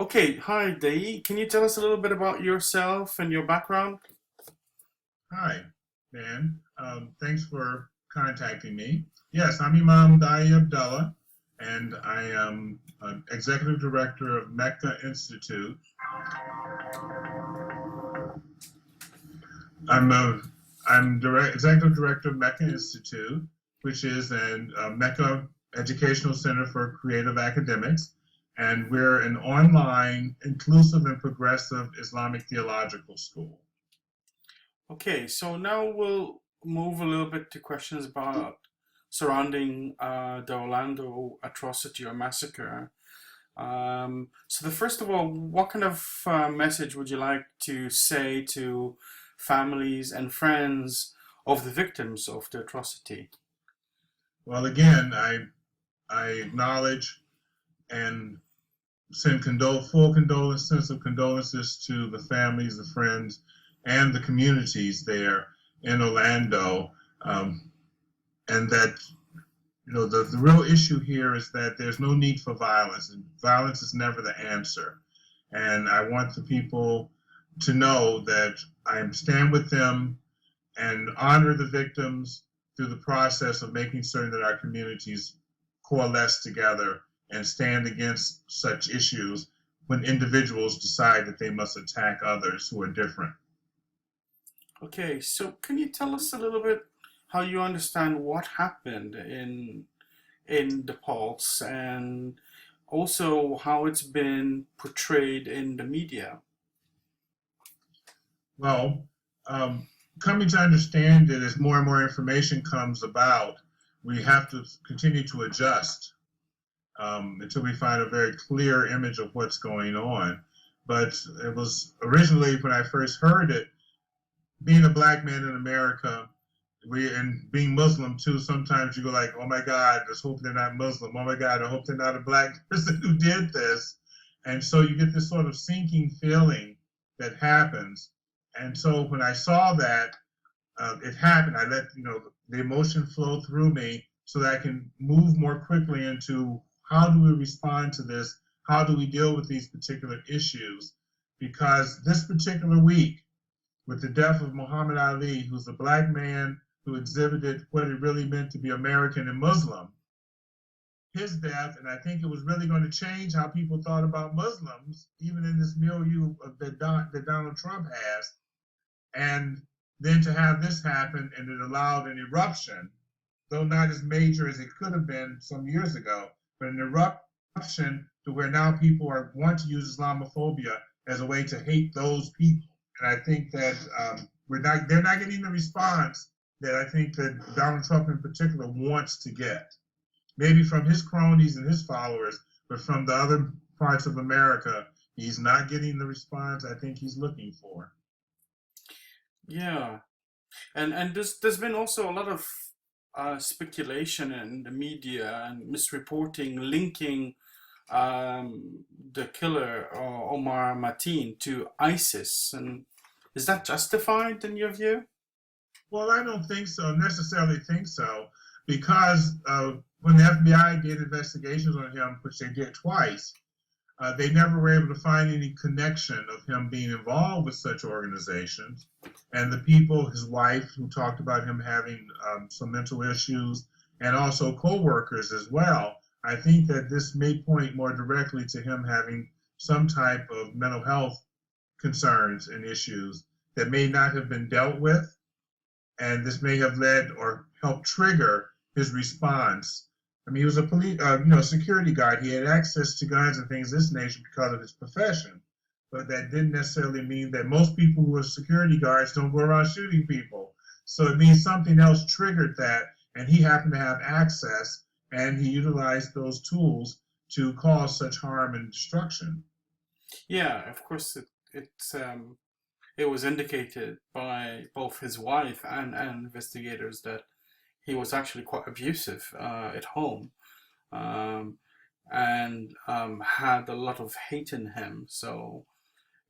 Okay, hi Daayiee. Can you tell us a little bit about yourself and your background? Hi, Dan. Thanks for contacting me. Yes, I'm Imam Daayiee Abdullah, and I am Executive Director of Mecca Institute. I'm a, Executive Director of Mecca Institute, which is a Mecca Educational Center for Creative Academics, and we're an online, inclusive, and progressive Islamic theological school. Okay, so now we'll move a little bit to questions about surrounding the Orlando atrocity or massacre. So the first of all, what kind of message would you like to say to families and friends of the victims of the atrocity? Well, again, I acknowledge and send full condolences to the families, the friends, and the communities there in Orlando. Um, and that, the real issue here is that there's no need for violence, and violence is never the answer. And I want the people to know that I stand with them and honor the victims through the process of making certain that our communities coalesce together and stand against such issues when individuals decide that they must attack others who are different. Okay, so can you tell us a little bit how you understand what happened in the Pulse and also how it's been portrayed in the media? Well, um, coming to understand that as more and more information comes about, we have to continue to adjust until we find a very clear image of what's going on. But it was originally when I first heard it, being a black man in America, and being Muslim too, sometimes you go like, oh my God, let's hope they're not Muslim. Oh my God, I hope they're not a black person who did this. And so you get this sort of sinking feeling that happens. And so when I saw that it happened, I let the emotion flow through me so that I can move more quickly into how do we respond to this? How do we deal with these particular issues? Because this particular week, with the death of Muhammad Ali, who's a black man who exhibited what it really meant to be American and Muslim, his death, and I think it was really going to change how people thought about Muslims, even in this milieu that Donald Trump has. And then to have this happen and it allowed an eruption, though not as major as it could have been some years ago, but an eruption to where now people want to use Islamophobia as a way to hate those people. And I think that they're not getting the response that I think that Donald Trump in particular wants to get. Maybe from his cronies and his followers, but from the other parts of America, he's not getting the response I think he's looking for. Yeah, and there's been also a lot of speculation in the media and misreporting linking the killer Omar Mateen to ISIS, and is that justified in your view? Well, I don't necessarily think so, because when the FBI did investigations on him, which they did twice, they never were able to find any connection of him being involved with such organizations. And the people, his wife, who talked about him having some mental issues, and also co-workers as well, I think that this may point more directly to him having some type of mental health concerns and issues that may not have been dealt with, and this may have led or helped trigger his response. I mean, he was a security guard. He had access to guns and things of this nature because of his profession, but that didn't necessarily mean that most people who are security guards don't go around shooting people. So it means something else triggered that, and he happened to have access, and he utilized those tools to cause such harm and destruction. Yeah, of course it was indicated by both his wife and investigators that he was actually quite abusive at home, um, and had a lot of hate in him. So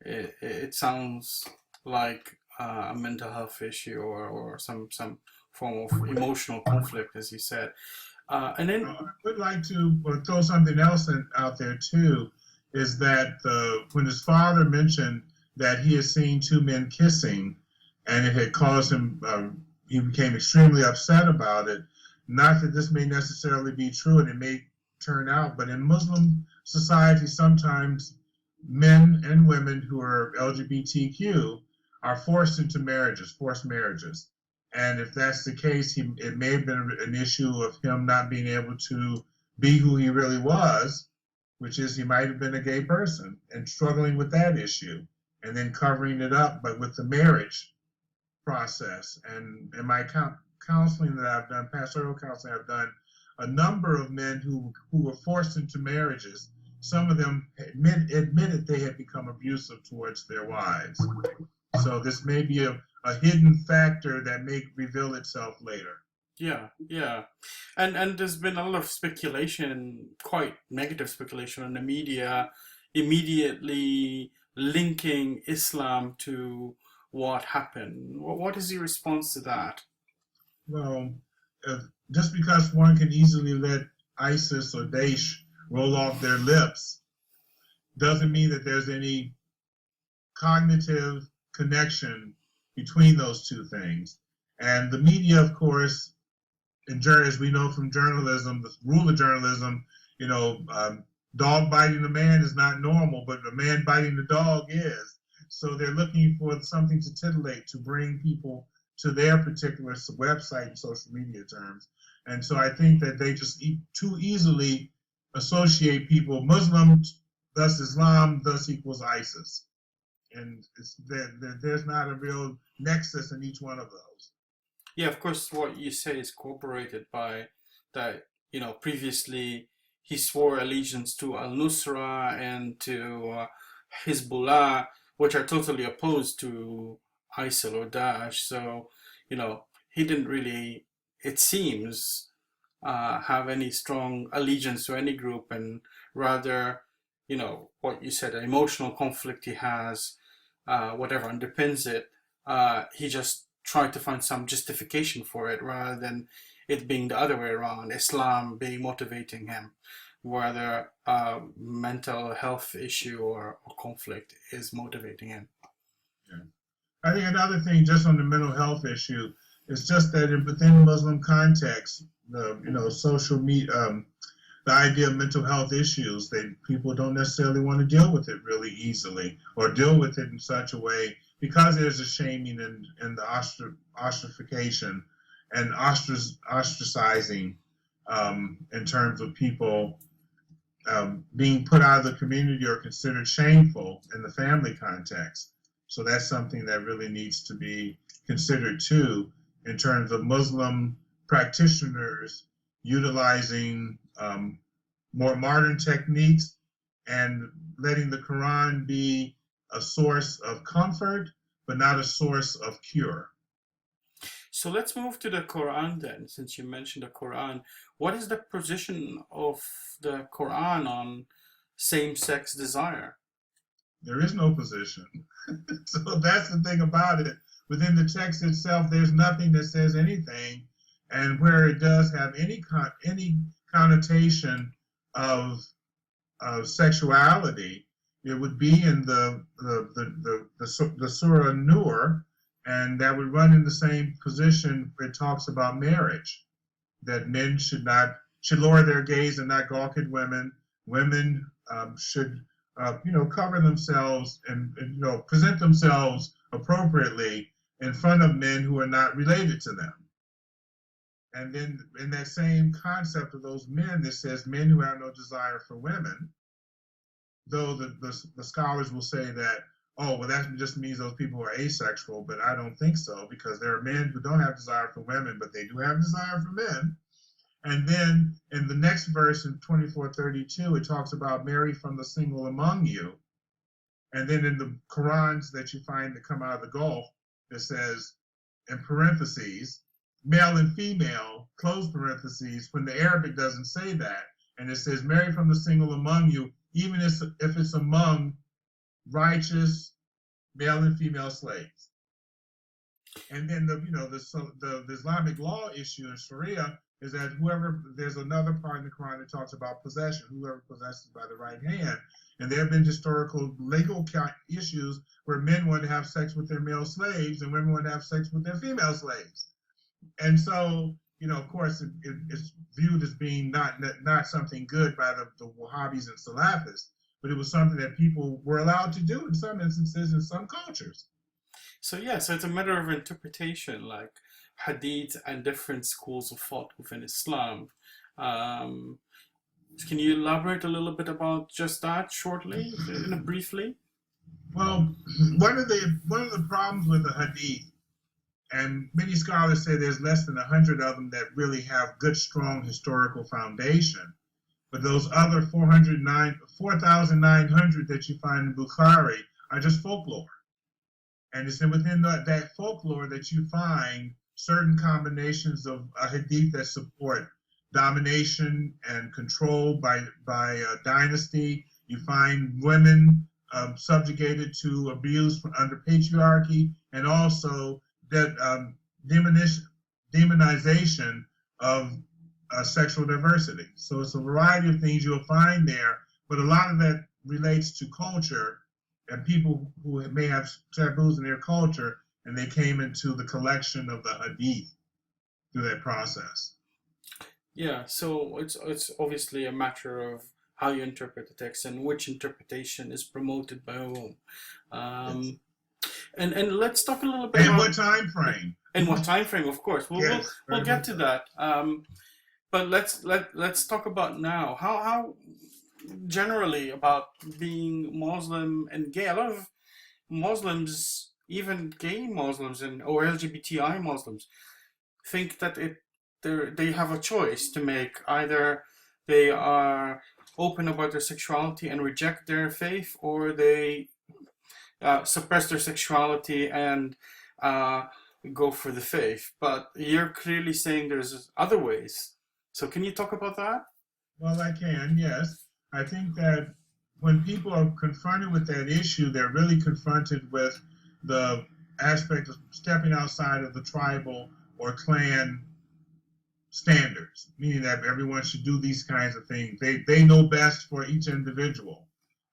it sounds like a mental health issue or some form of emotional conflict, as you said. And then, I would like to throw something else out there too. is that when his father mentioned that he had seen two men kissing, and it had caused him, he became extremely upset about it. Not that this may necessarily be true, and it may turn out, but in Muslim society, sometimes men and women who are LGBTQ are forced into marriages, forced marriages. And if that's the case, it may have been an issue of him not being able to be who he really was, which is he might have been a gay person and struggling with that issue, and then covering it up, but with the marriage process. And in my counseling that I've done, pastoral counseling I've done, a number of men who were forced into marriages, some of them admitted they had become abusive towards their wives. So this may be a hidden factor that may reveal itself later. Yeah, yeah. And there's been a lot of speculation, quite negative speculation in the media, immediately linking Islam to what happened. What is your response to that? Well, uh, just because one can easily let ISIS or Daesh roll off their lips doesn't mean that there's any cognitive connection between those two things. And the media, of course, as we know from journalism, the rule of journalism, dog biting a man is not normal, but a man biting the dog is. So they're looking for something to titillate, to bring people to their particular website in social media terms. And so I think that they just too easily associate people, Muslim, thus Islam, thus equals ISIS. And there's not a real nexus in each one of those. Yeah, of course, what you say is corroborated by that, previously he swore allegiance to al-Nusra and to Hezbollah, which are totally opposed to ISIL or Daesh. So, he didn't really, it seems, have any strong allegiance to any group, and rather, what you said, an emotional conflict he has, whatever underpins it, he just tried to find some justification for it rather than it being the other way around, Islam being motivating him, whether a mental health issue or conflict is motivating him. Yeah. I think another thing, just on the mental health issue, is just that within Muslim context, the social media, the idea of mental health issues, that people don't necessarily want to deal with it really easily, or deal with it in such a way, because there's a shaming and the ostracification and ostracizing in terms of people being put out of the community or considered shameful in the family context. So that's something that really needs to be considered too, in terms of Muslim practitioners utilizing more modern techniques and letting the Quran be a source of comfort, but not a source of cure. So let's move to the Quran then, since you mentioned the Quran. What is the position of the Quran on same-sex desire? There is no position. So that's the thing about it. Within the text itself, there's nothing that says anything, and where it does have any connotation of sexuality, it would be in the Surah Nur, and that would run in the same position where it talks about marriage, that men should lower their gaze and not gawk at women. Women should cover themselves and present themselves appropriately in front of men who are not related to them. And then in that same concept of those men, that says men who have no desire for women, though the scholars will say that, oh, well, that just means those people are asexual, but I don't think so, because there are men who don't have desire for women, but they do have desire for men. And then in the next verse in 24:32, it talks about marry from the single among you. And then in the Qurans that you find that come out of the Gulf, it says, in parentheses, male and female, close parentheses, when the Arabic doesn't say that. And it says, marry from the single among you, even if it's among righteous male and female slaves. And then the Islamic law issue in Sharia is that there's another part in the Quran that talks about possession, whoever possesses by the right hand. And there have been historical legal issues where men want to have sex with their male slaves and women want to have sex with their female slaves. And so, of course, it's viewed as being not something good by the Wahhabis and Salafists, but it was something that people were allowed to do in some instances in some cultures. So yeah, so it's a matter of interpretation, like hadith and different schools of thought within Islam. Um, can you elaborate a little bit about just that shortly, briefly? Well, one of the problems with the hadith, and many scholars say there's less than 100 of them that really have good, strong historical foundation. But those other 4,900 that you find in Bukhari are just folklore. And it's within that folklore that you find certain combinations of a hadith that support domination and control by dynasty. You find women subjugated to abuse under patriarchy, and also that demonization of sexual diversity. So it's a variety of things you'll find there, but a lot of that relates to culture and people who may have taboos in their culture, and they came into the collection of the hadith through that process. Yeah, so it's obviously a matter of how you interpret the text and which interpretation is promoted by whom. Yes. And let's talk a little bit And about what time frame? in what time frame, of course. Yes, We'll very get much to so. that. But let's talk about now. How generally about being Muslim and gay. A lot of Muslims, even gay Muslims and or LGBTI Muslims, think that they have a choice to make. Either they are open about their sexuality and reject their faith, or they suppress their sexuality and go for the faith. But you're clearly saying there's other ways. So can you talk about that? Well, I can, yes. I think that when people are confronted with that issue, they're really confronted with the aspect of stepping outside of the tribal or clan standards, meaning that everyone should do these kinds of things. They know best for each individual.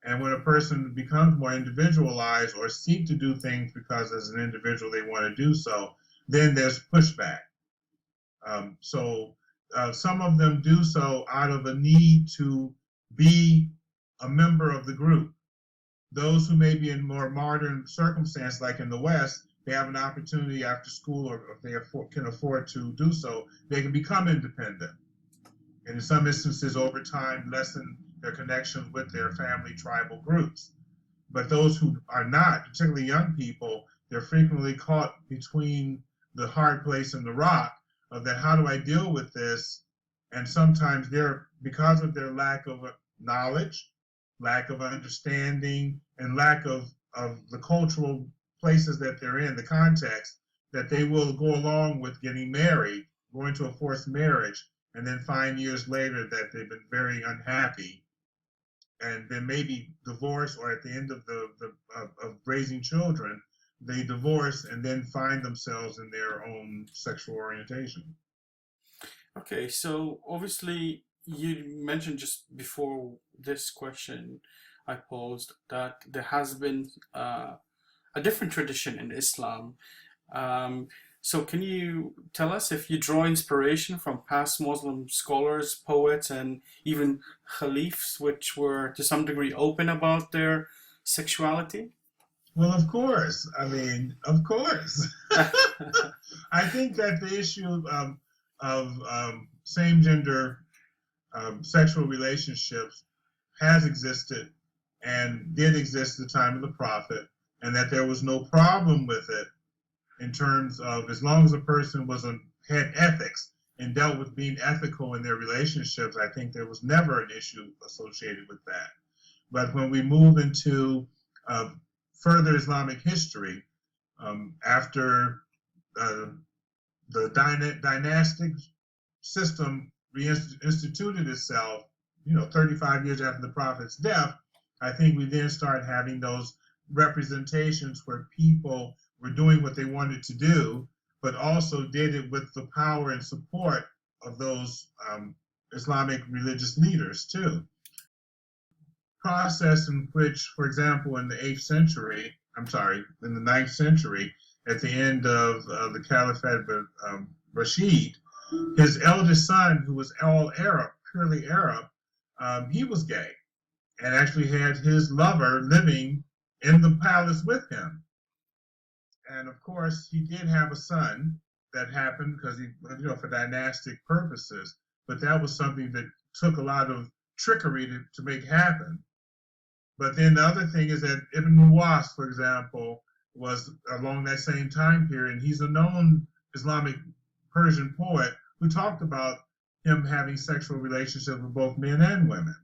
And when a person becomes more individualized or seek to do things because as an individual they want to do so, then there's pushback. Some of them do so out of a need to be a member of the group. Those who may be in more modern circumstance, like in the West, they have an opportunity after school, or if they can afford to do so, they can become independent. And in some instances, over time, lessen their connection with their family tribal groups. But those who are not, particularly young people, they're frequently caught between the hard place and the rock of that, how do I deal with this? And sometimes because of their lack of knowledge, lack of understanding, and lack of the cultural places that they're in, the context, that they will go along with getting married, going to a forced marriage, and then find years later that they've been very unhappy, and then maybe divorce, or at the end of of raising children, they divorce and then find themselves in their own sexual orientation. Okay, so obviously you mentioned just before this question I posed that there has been a different tradition in Islam. So can you tell us if you draw inspiration from past Muslim scholars, poets, and even caliphs, which were to some degree open about their sexuality? Well, of course. I mean, of course. I think that the issue of same gender sexual relationships has existed and did exist at the time of the Prophet, and that there was no problem with it in terms of, as long as a person had ethics and dealt with being ethical in their relationships, I think there was never an issue associated with that. But when we move into further Islamic history, after the dynastic system reinstituted itself, 35 years after the Prophet's death, I think we then start having those representations where people were doing what they wanted to do, but also did it with the power and support of those Islamic religious leaders too. Process in which, for example, in the 8th century, I'm sorry, in the 9th century, at the end of the Caliphate of Rashid, his eldest son, who was all Arab, purely Arab, he was gay and actually had his lover living in the palace with him. And of course, he did have a son that happened because for dynastic purposes, but that was something that took a lot of trickery to make happen. But then the other thing is that Ibn Nuwas, for example, was along that same time period, and he's a known Islamic Persian poet who talked about him having sexual relationships with both men and women.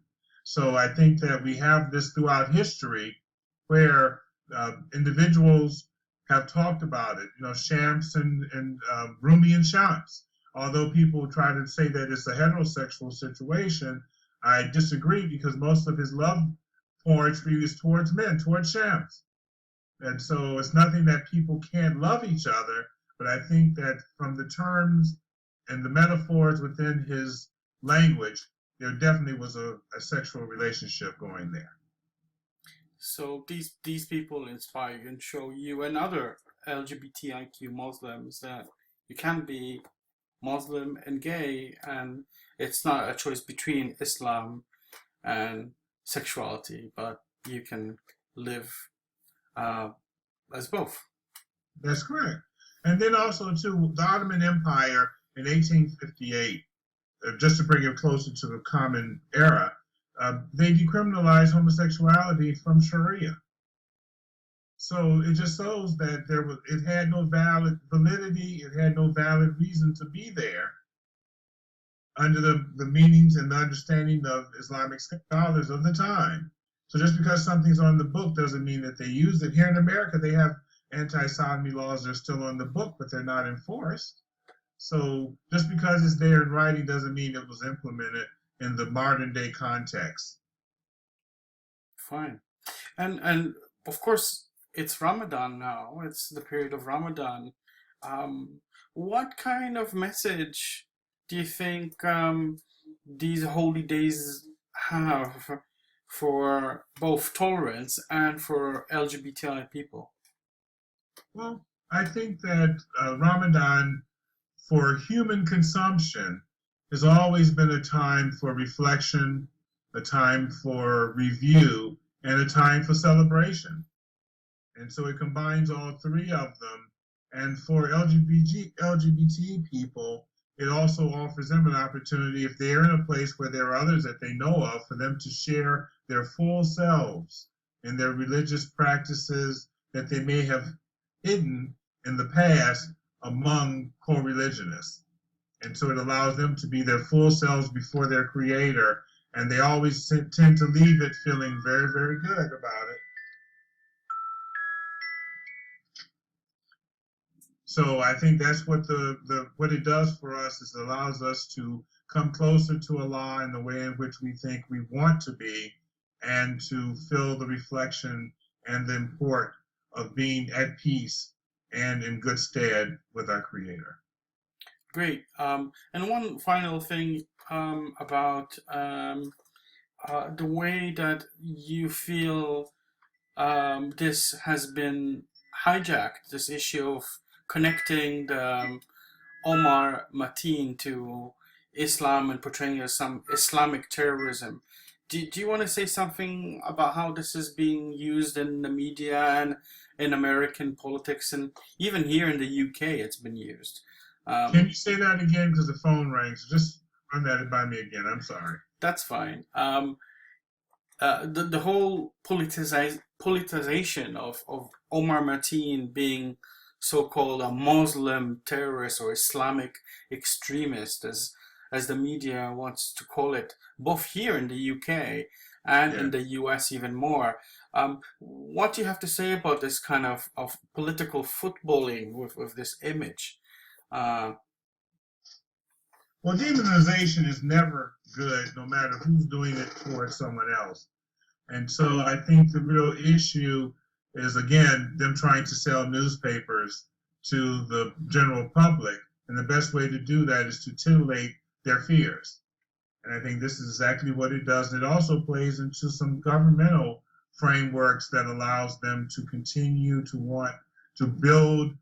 So I think that we have this throughout history where individuals have talked about it. Shams and Rumi and Shams. Although people try to say that it's a heterosexual situation, I disagree because most of his love poetry is towards men, towards Shams. And so it's nothing that people can't love each other, but I think that from the terms and the metaphors within his language, there definitely was a sexual relationship going there. So these people inspire you and show you and other LGBTIQ Muslims that you can be Muslim and gay, and it's not a choice between Islam and sexuality, but you can live as both. That's correct. And then also, too, the Ottoman Empire in 1858, just to bring it closer to the common era, they decriminalized homosexuality from Sharia. So it just shows that it had no valid validity, it had no valid reason to be there under the meanings and the understanding of Islamic scholars of the time. So just because something's on the book doesn't mean that they use it. Here in America, they have anti-sodomy laws that are still on the book, but they're not enforced. So just because it's there in writing doesn't mean it was implemented in the modern day context. Fine. And of course, it's Ramadan now. It's the period of Ramadan. What kind of message do you think these holy days have for both tolerance and for LGBTI people? Well, I think that Ramadan, for human consumption, has always been a time for reflection, a time for review, and a time for celebration. And so it combines all three of them. And for LGBT people, it also offers them an opportunity, if they're in a place where there are others that they know of, for them to share their full selves in their religious practices that they may have hidden in the past among co-religionists. And so it allows them to be their full selves before their creator, and they always tend to leave it feeling very, very good about it. So I think that's what what it does for us, is it allows us to come closer to Allah in the way in which we think we want to be, and to feel the reflection and the import of being at peace and in good stead with our Creator. Great. And one final thing about the way that you feel this has been hijacked, this issue of connecting the Omar Mateen to Islam and portraying it as some Islamic terrorism. Do you want to say something about how this is being used in the media and in American politics, and even here in the UK it's been used? Can you say that again? Because the phone rings. Just run that by me again. I'm sorry. That's fine. The whole politicization of Omar Mateen being so-called a Muslim terrorist or Islamic extremist, as the media wants to call it, both here in the UK and in the US even more. What do you have to say about this kind of political footballing with this image? Well, demonization is never good, no matter who's doing it towards someone else. And so I think the real issue is, again, them trying to sell newspapers to the general public. And the best way to do that is to titillate their fears. And I think this is exactly what it does. And it also plays into some governmental frameworks that allows them to continue to want to build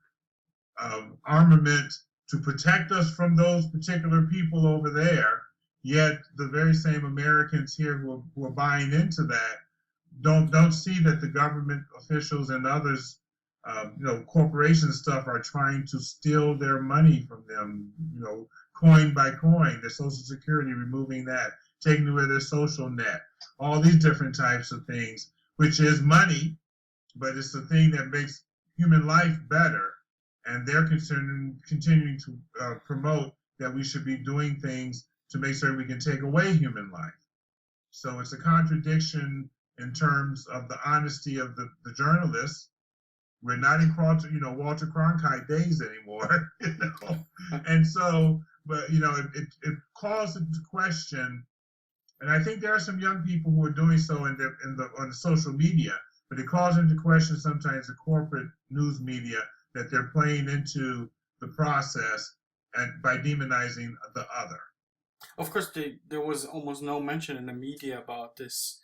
armament to protect us from those particular people over there. Yet the very same Americans here who are buying into that don't see that the government officials and others, corporations stuff are trying to steal their money from them, coin by coin, their Social Security, removing that, taking away their social net, all these different types of things, which is money, but it's the thing that makes human life better. And they're continuing to promote that we should be doing things to make sure we can take away human life. So it's a contradiction in terms of the honesty of the journalists. We're not in Walter Cronkite days anymore, And so, but it calls into question, and I think there are some young people who are doing so on the social media, but it calls into question sometimes the corporate news media that they're playing into the process and by demonizing the other. Of course, there was almost no mention in the media about this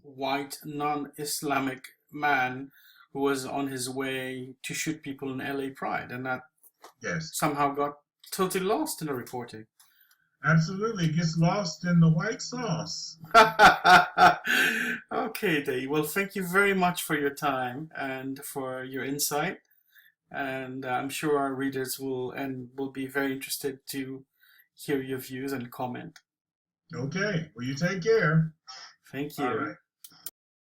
white non-Islamic man who was on his way to shoot people in LA Pride, and that Yes, somehow got totally lost in the reporting. absolutely. It gets lost in the white sauce. Okay, Daayiee. Well, thank you very much for your time and for your insight. And I'm sure our readers will be very interested to hear your views and comment. Okay, well, you take care. Thank All you. right.